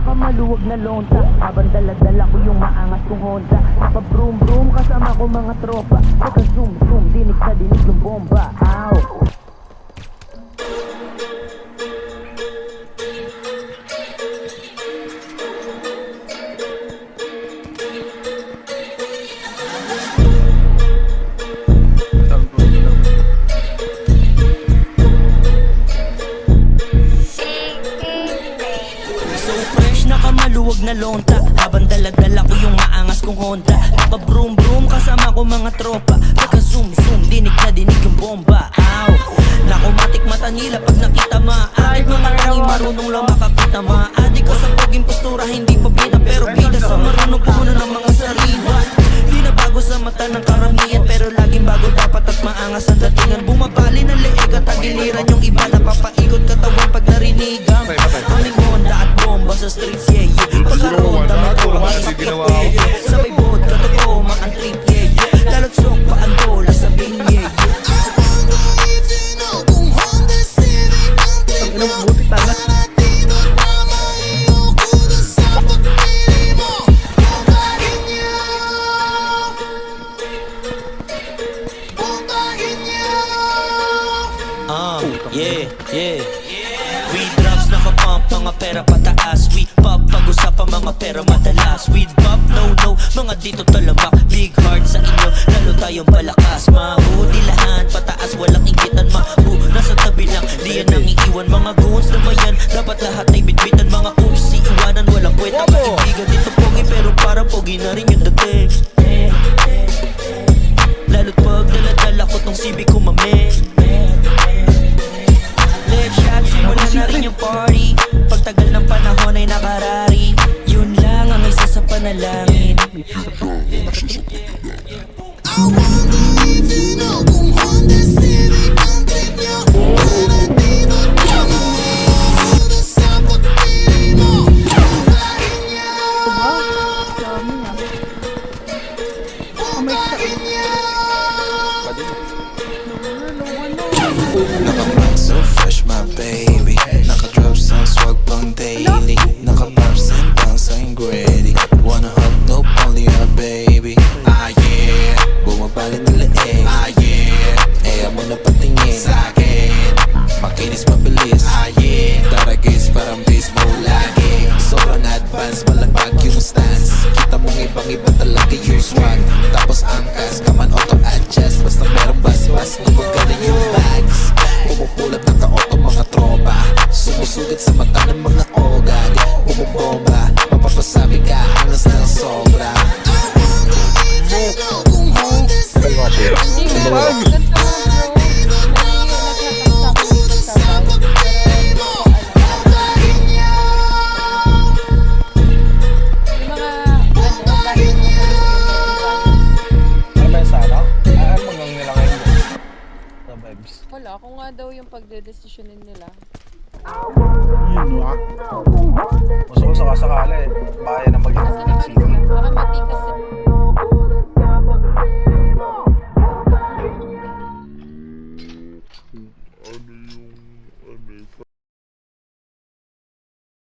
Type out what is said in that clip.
nakamaluwag na lonta. Habang daladala ko yung maangas kong Honda. Naka-broom broom kasama ko mga tropa. Naka-zoom zoom, dinig sa dinig yung bomba. Ow! Nakamaluwag na lonta. Habang daladala ko yung maangas kong Honda. Naka-broom broom kasama ko mga tropa. Naka-zoom zoom, dinig na dinig yung bomba. Ow! Nakumatik mata nila pag nakita maadik. Mga tangi marunong lang makakita. Maadik ko sa paging postura, hindi pa bida. Pero bida sa marunong puno ng mga sariwa. Di na bago sa mata ng karamihan, pero laging bago dapat at maangas ang datingan. Bumabali ng leeg at tagiliran yung iba. Napapaikot katawan pag narinigang aming Honda at bomba sa streets, yeah, yeah. Pagkaroon, dami ko ang isip ko, yeah. Sabay bod, katotoo, makantrip, yeah, yeah. Lalo't sok pa ang bola sa bing, yeah, yeah. Yeah, yeah. We drops nakapump, mga pera pataas. We pop, pag-usapan mga pera madalas. We pop, no, mga dito talamak. Big heart sa inyo, lalo tayong balakas. Mahudilahan, pataas, walang inggitan. Nasa tabi lang, di yan nang iiwan. Mga goons na mayan, dapat lahat ay bitbitan. Mga kusi, iwanan, walang kwenta. Kaibigan dito pogi, pero parang pogi na rin yung dating. Lalo't pag daladala ko tong CB ko mame. Simulan na rin yung party. Pagtagal ng panahon ay nakarari. Yun lang ang isa sa panalangin. I wanna believe you know kung Honda Civic ang trip niya. Naratido kamo sa pagpili mo. Bukahin niya. Bukahin niya. Naka-mind so fresh my baby. Naka-drop some swag pang daily. Naka-pops and bounce I'm ready. Wanna hug no only her baby. Ah yeah, bumabali na leeg. Ah yeah, eh mo na patingin sa'kin. Makinis mabilis. Ah yeah, tara guys parang baseball lagi. Sobrang advance, malagpag yung stance. Kita mong ibang-iba talaga yung swag. Tapos angkas, kaman auto-adjust. Basta merong bas-bas, gumagana yung bags. Pumupulot ng ka-auto mga tropa. Sumusugat sa mata ng mga ogag. Bumubomba, mapapasabi ka, angas ng sobra. Wala, kung nga daw yung pagdedesisyonin nila. Yun nga. Gusto ko sakasakala eh. Bayan na Kasi naman mag-iisip. sila,